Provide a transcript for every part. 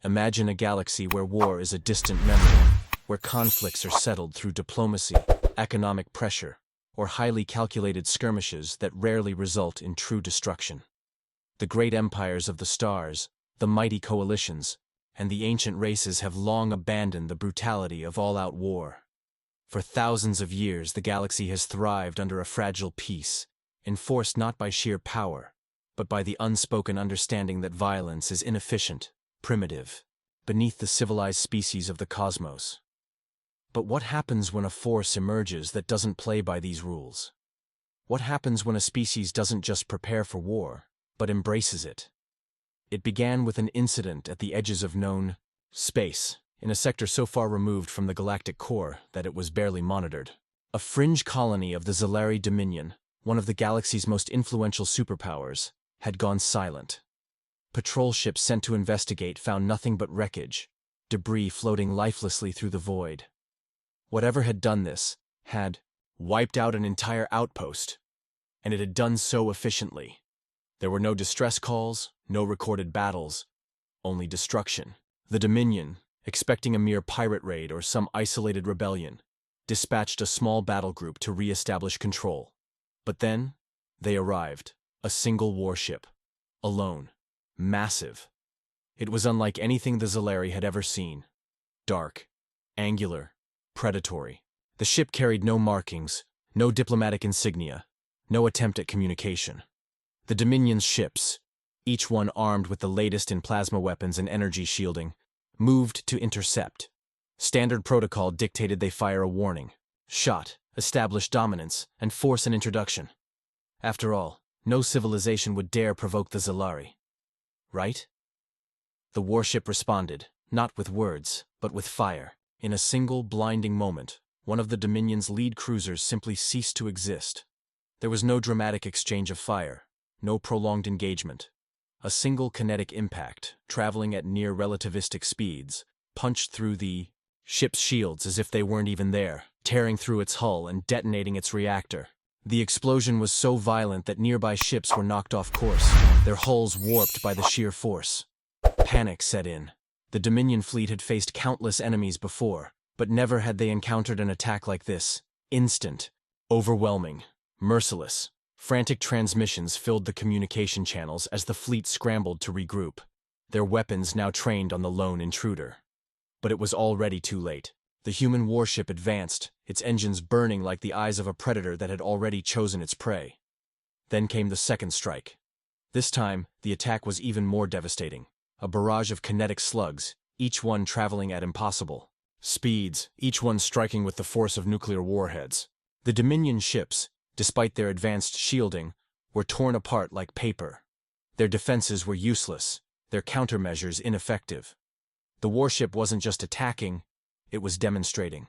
Imagine a galaxy where war is a distant memory, where conflicts are settled through diplomacy, economic pressure, or highly calculated skirmishes that rarely result in true destruction. The great empires of the stars, the mighty coalitions, and the ancient races have long abandoned the brutality of all-out war. For thousands of years, the galaxy has thrived under a fragile peace, enforced not by sheer power, but by the unspoken understanding that violence is inefficient, primitive, beneath the civilized species of the cosmos. But what happens when a force emerges that doesn't play by these rules? What happens when a species doesn't just prepare for war, but embraces it? It began with an incident at the edges of known space, in a sector so far removed from the galactic core that it was barely monitored. A fringe colony of the Zalari Dominion, one of the galaxy's most influential superpowers, had gone silent. Patrol ships sent to investigate found nothing but wreckage, debris floating lifelessly through the void. Whatever had done this had wiped out an entire outpost, and it had done so efficiently. There were no distress calls, no recorded battles, only destruction. The Dominion, expecting a mere pirate raid or some isolated rebellion, dispatched a small battle group to re-establish control. But then, they arrived, a single warship, alone, massive. It was unlike anything the Zalari had ever seen. Dark, angular, predatory. The ship carried no markings, no diplomatic insignia, no attempt at communication. The Dominion's ships, each one armed with the latest in plasma weapons and energy shielding, moved to intercept. Standard protocol dictated they fire a warning, shot, establish dominance, and force an introduction. After all, no civilization would dare provoke the Zalari. Right? The warship responded, not with words, but with fire. In a single blinding moment, one of the Dominion's lead cruisers simply ceased to exist. There was no dramatic exchange of fire, no prolonged engagement. A single kinetic impact, traveling at near relativistic speeds, punched through the ship's shields as if they weren't even there, tearing through its hull and detonating its reactor. The explosion was so violent that nearby ships were knocked off course, their hulls warped by the sheer force. Panic set in. The Dominion fleet had faced countless enemies before, but never had they encountered an attack like this. Instant, overwhelming, merciless. Frantic transmissions filled the communication channels as the fleet scrambled to regroup, their weapons now trained on the lone intruder. But it was already too late. The human warship advanced, its engines burning like the eyes of a predator that had already chosen its prey. Then came the second strike. This time, the attack was even more devastating. A barrage of kinetic slugs, each one traveling at impossible speeds, each one striking with the force of nuclear warheads. The Dominion ships, despite their advanced shielding, were torn apart like paper. Their defenses were useless, their countermeasures ineffective. The warship wasn't just attacking, it was demonstrating.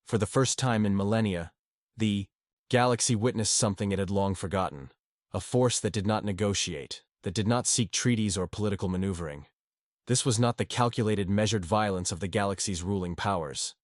For the first time in millennia, the galaxy witnessed something it had long forgotten, a force that did not negotiate, that did not seek treaties or political maneuvering. This was not the calculated, measured violence of the galaxy's ruling powers.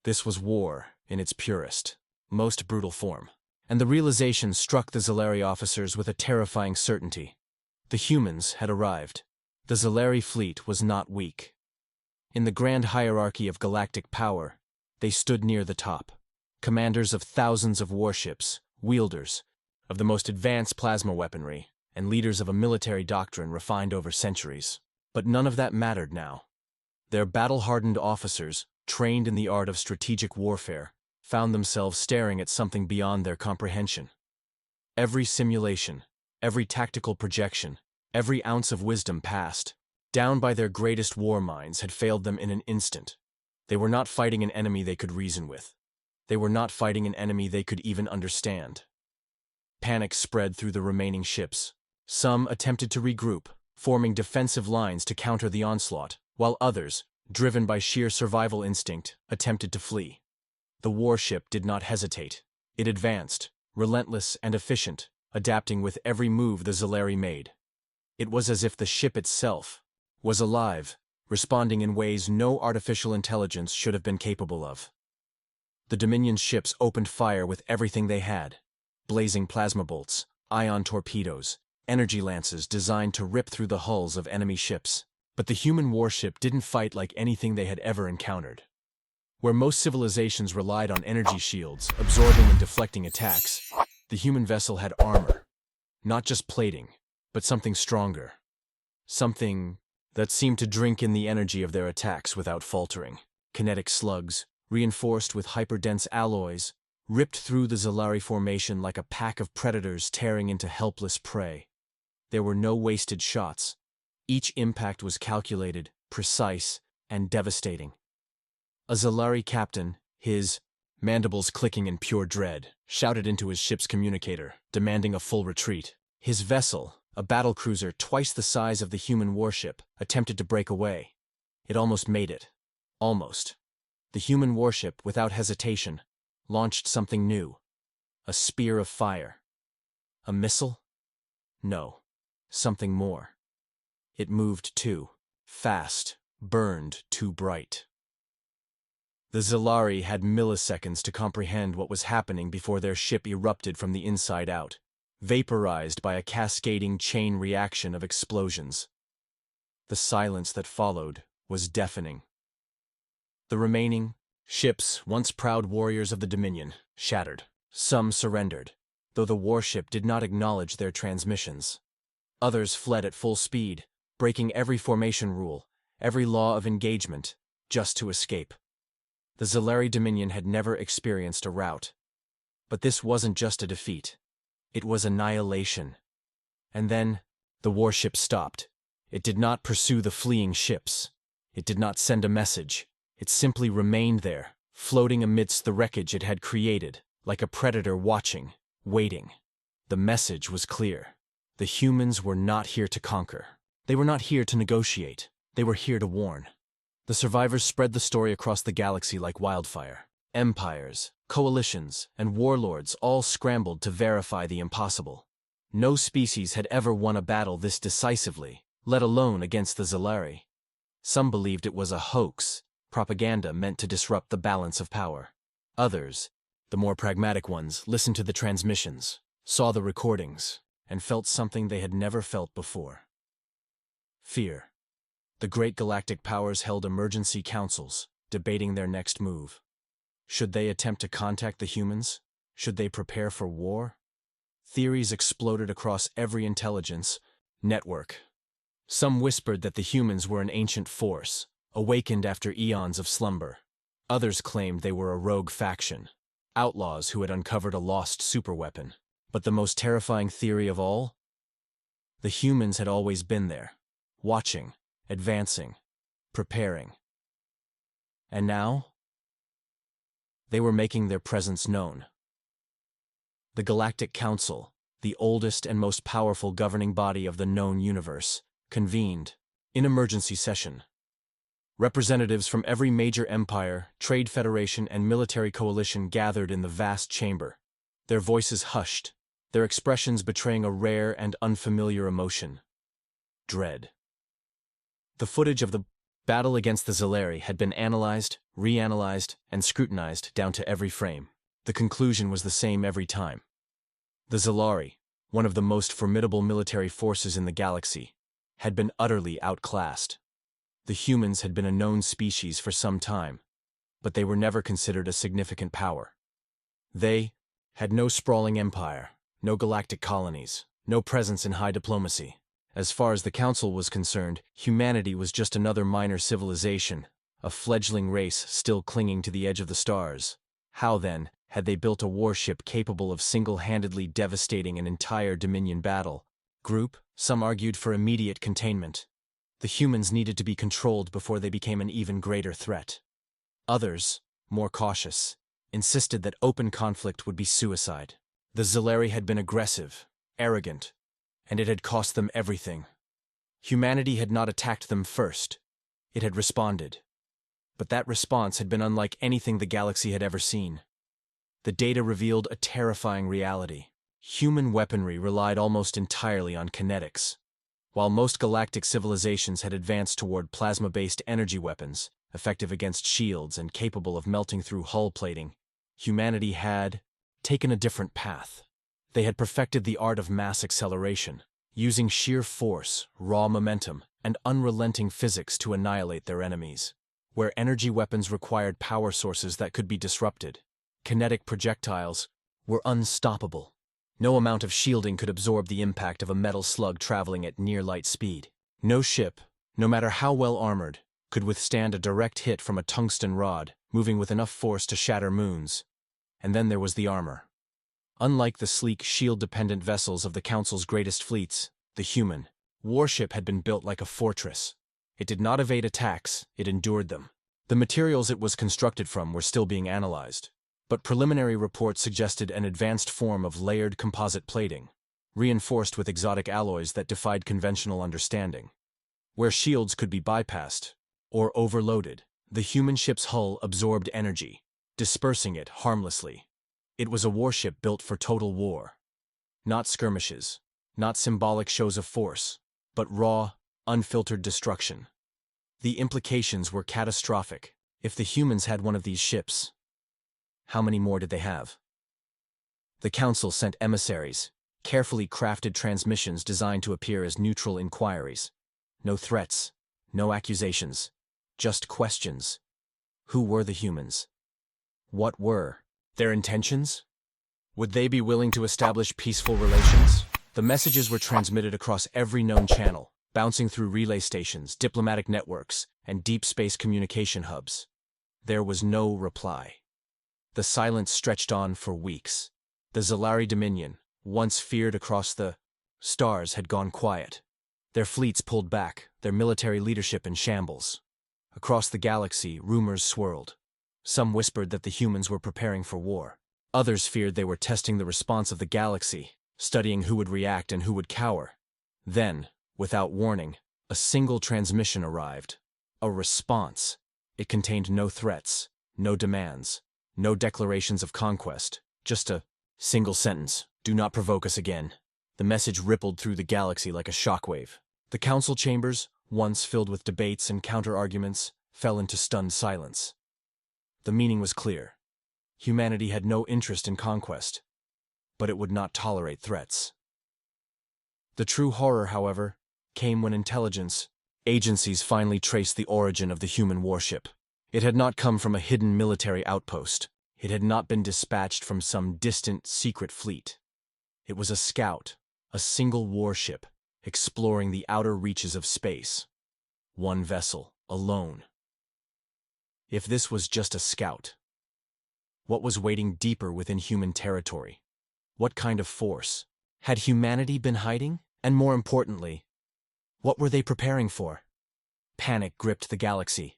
This was war in its purest, most brutal form. And the realization struck the Zalari officers with a terrifying certainty. The humans had arrived. The Zalari fleet was not weak. In the grand hierarchy of galactic power, they stood near the top. Commanders of thousands of warships, wielders of the most advanced plasma weaponry, and leaders of a military doctrine refined over centuries. But none of that mattered now. Their battle-hardened officers, trained in the art of strategic warfare, found themselves staring at something beyond their comprehension. Every simulation, every tactical projection, every ounce of wisdom passed down by their greatest war minds had failed them in an instant. They were not fighting an enemy they could reason with. They were not fighting an enemy they could even understand. Panic spread through the remaining ships. Some attempted to regroup, forming defensive lines to counter the onslaught, while others, driven by sheer survival instinct, attempted to flee. The warship did not hesitate. It advanced, relentless and efficient, adapting with every move the Zalari made. It was as if the ship itself was alive, responding in ways no artificial intelligence should have been capable of. The Dominion ships opened fire with everything they had: blazing plasma bolts, ion torpedoes, energy lances designed to rip through the hulls of enemy ships. But the human warship didn't fight like anything they had ever encountered. Where most civilizations relied on energy shields, absorbing and deflecting attacks, the human vessel had armor. Not just plating, but something stronger. Something that seemed to drink in the energy of their attacks without faltering. Kinetic slugs, reinforced with hyperdense alloys, ripped through the Zalari formation like a pack of predators tearing into helpless prey. There were no wasted shots. Each impact was calculated, precise, and devastating. A Zalari captain, his mandibles clicking in pure dread, shouted into his ship's communicator, demanding a full retreat. His vessel, a battlecruiser twice the size of the human warship, attempted to break away. It almost made it. Almost. The human warship, without hesitation, launched something new. A spear of fire. A missile? No. Something more. It moved too fast, burned too bright. The Zalari had milliseconds to comprehend what was happening before their ship erupted from the inside out, vaporized by a cascading chain reaction of explosions. The silence that followed was deafening. The remaining ships, once proud warriors of the Dominion, shattered. Some surrendered, though the warship did not acknowledge their transmissions. Others fled at full speed, breaking every formation rule, every law of engagement, just to escape. The Zalari Dominion had never experienced a rout. But this wasn't just a defeat. It was annihilation. And then, the warship stopped. It did not pursue the fleeing ships. It did not send a message. It simply remained there, floating amidst the wreckage it had created, like a predator watching, waiting. The message was clear. The humans were not here to conquer. They were not here to negotiate. They were here to warn. The survivors spread the story across the galaxy like wildfire. Empires, coalitions, and warlords all scrambled to verify the impossible. No species had ever won a battle this decisively, let alone against the Zalari. Some believed it was a hoax, propaganda meant to disrupt the balance of power. Others, the more pragmatic ones, listened to the transmissions, saw the recordings, and felt something they had never felt before. Fear. The great galactic powers held emergency councils, debating their next move. Should they attempt to contact the humans? Should they prepare for war? Theories exploded across every intelligence network. Some whispered that the humans were an ancient force, awakened after eons of slumber. Others claimed they were a rogue faction, outlaws who had uncovered a lost superweapon. But the most terrifying theory of all? The humans had always been there, watching, advancing, preparing. And now? They were making their presence known. The Galactic Council, the oldest and most powerful governing body of the known universe, convened in emergency session. Representatives from every major empire, trade federation, and military coalition gathered in the vast chamber, their voices hushed, their expressions betraying a rare and unfamiliar emotion: dread. The footage of the battle against the Zalari had been analyzed, reanalyzed, and scrutinized down to every frame. The conclusion was the same every time. The Zalari, one of the most formidable military forces in the galaxy, had been utterly outclassed. The humans had been a known species for some time, but they were never considered a significant power. They had no sprawling empire, no galactic colonies, no presence in high diplomacy. As far as the Council was concerned, humanity was just another minor civilization, a fledgling race still clinging to the edge of the stars. How, then, had they built a warship capable of single-handedly devastating an entire Dominion battle group? Some argued for immediate containment. The humans needed to be controlled before they became an even greater threat. Others, more cautious, insisted that open conflict would be suicide. The Zalari had been aggressive, arrogant, and it had cost them everything. Humanity had not attacked them first. It had responded. But that response had been unlike anything the galaxy had ever seen. The data revealed a terrifying reality. Human weaponry relied almost entirely on kinetics. While most galactic civilizations had advanced toward plasma-based energy weapons, effective against shields and capable of melting through hull plating, humanity had taken a different path. They had perfected the art of mass acceleration, using sheer force, raw momentum, and unrelenting physics to annihilate their enemies. Where energy weapons required power sources that could be disrupted, kinetic projectiles were unstoppable. No amount of shielding could absorb the impact of a metal slug traveling at near light speed. No ship, no matter how well armored, could withstand a direct hit from a tungsten rod, moving with enough force to shatter moons. And then there was the armor. Unlike the sleek, shield-dependent vessels of the Council's greatest fleets, the human warship had been built like a fortress. It did not evade attacks, it endured them. The materials it was constructed from were still being analyzed, but preliminary reports suggested an advanced form of layered composite plating, reinforced with exotic alloys that defied conventional understanding. Where shields could be bypassed or overloaded, the human ship's hull absorbed energy, dispersing it harmlessly. It was a warship built for total war. Not skirmishes, not symbolic shows of force, but raw, unfiltered destruction. The implications were catastrophic. If the humans had one of these ships, how many more did they have? The Council sent emissaries, carefully crafted transmissions designed to appear as neutral inquiries. No threats, no accusations, just questions. Who were the humans? What were their intentions? Would they be willing to establish peaceful relations? The messages were transmitted across every known channel, bouncing through relay stations, diplomatic networks, and deep space communication hubs. There was no reply. The silence stretched on for weeks. The Zalari Dominion, once feared across the stars, had gone quiet. Their fleets pulled back, their military leadership in shambles. Across the galaxy, rumors swirled. Some whispered that the humans were preparing for war. Others feared they were testing the response of the galaxy, studying who would react and who would cower. Then, without warning, a single transmission arrived. A response. It contained no threats, no demands, no declarations of conquest, just a single sentence: "Do not provoke us again." The message rippled through the galaxy like a shockwave. The council chambers, once filled with debates and counter-arguments, fell into stunned silence. The meaning was clear. Humanity had no interest in conquest, but it would not tolerate threats. The true horror, however, came when intelligence agencies finally traced the origin of the human warship. It had not come from a hidden military outpost. It had not been dispatched from some distant, secret fleet. It was a scout, a single warship, exploring the outer reaches of space. One vessel, alone. If this was just a scout, what was waiting deeper within human territory? What kind of force? Had humanity been hiding? And more importantly, what were they preparing for? Panic gripped the galaxy.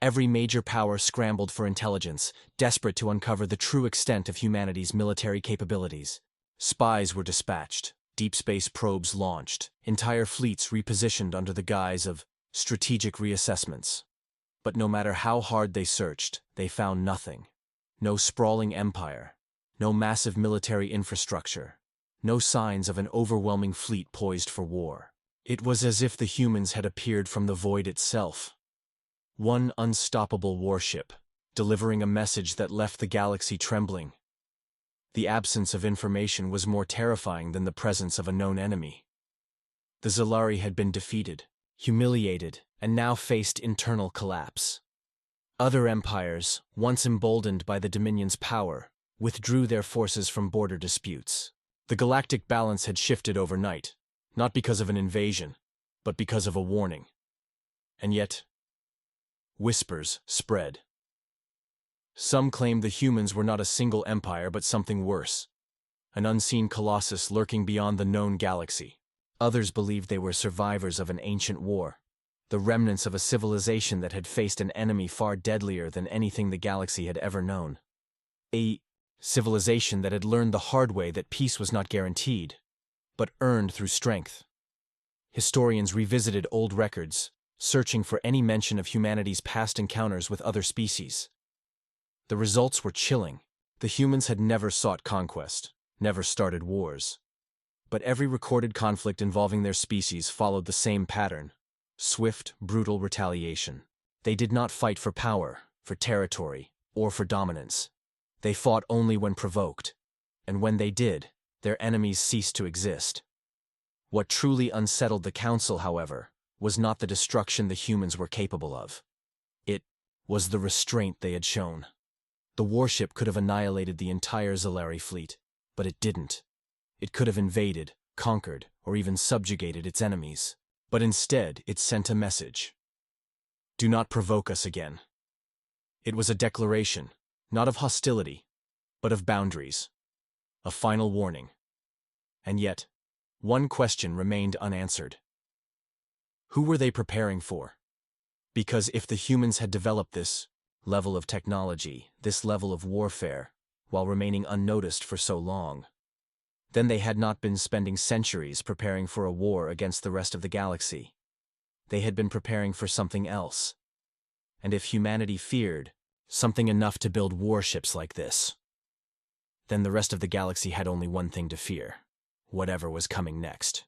Every major power scrambled for intelligence, desperate to uncover the true extent of humanity's military capabilities. Spies were dispatched, deep space probes launched, entire fleets repositioned under the guise of strategic reassessments. But no matter how hard they searched, they found nothing. No sprawling empire, no massive military infrastructure, no signs of an overwhelming fleet poised for war. It was as if the humans had appeared from the void itself. One unstoppable warship, delivering a message that left the galaxy trembling. The absence of information was more terrifying than the presence of a known enemy. The Zalari had been defeated, humiliated, and now faced internal collapse. Other empires, once emboldened by the Dominion's power, withdrew their forces from border disputes. The galactic balance had shifted overnight, not because of an invasion, but because of a warning. And yet, whispers spread. Some claimed the humans were not a single empire but something worse, an unseen colossus lurking beyond the known galaxy. Others believed they were survivors of an ancient war, the remnants of a civilization that had faced an enemy far deadlier than anything the galaxy had ever known. A civilization that had learned the hard way that peace was not guaranteed, but earned through strength. Historians revisited old records, searching for any mention of humanity's past encounters with other species. The results were chilling. The humans had never sought conquest, never started wars. But every recorded conflict involving their species followed the same pattern: swift, brutal retaliation. They did not fight for power, for territory, or for dominance. They fought only when provoked, and when they did, their enemies ceased to exist. What truly unsettled the Council, however, was not the destruction the humans were capable of. It was the restraint they had shown. The warship could have annihilated the entire Zalari fleet, but it didn't. It could have invaded, conquered, or even subjugated its enemies. But instead, it sent a message. Do not provoke us again. It was a declaration, not of hostility, but of boundaries. A final warning. And yet, one question remained unanswered. Who were they preparing for? Because if the humans had developed this level of technology, this level of warfare, while remaining unnoticed for so long, then they had not been spending centuries preparing for a war against the rest of the galaxy. They had been preparing for something else. And if humanity feared something enough to build warships like this, then the rest of the galaxy had only one thing to fear: whatever was coming next.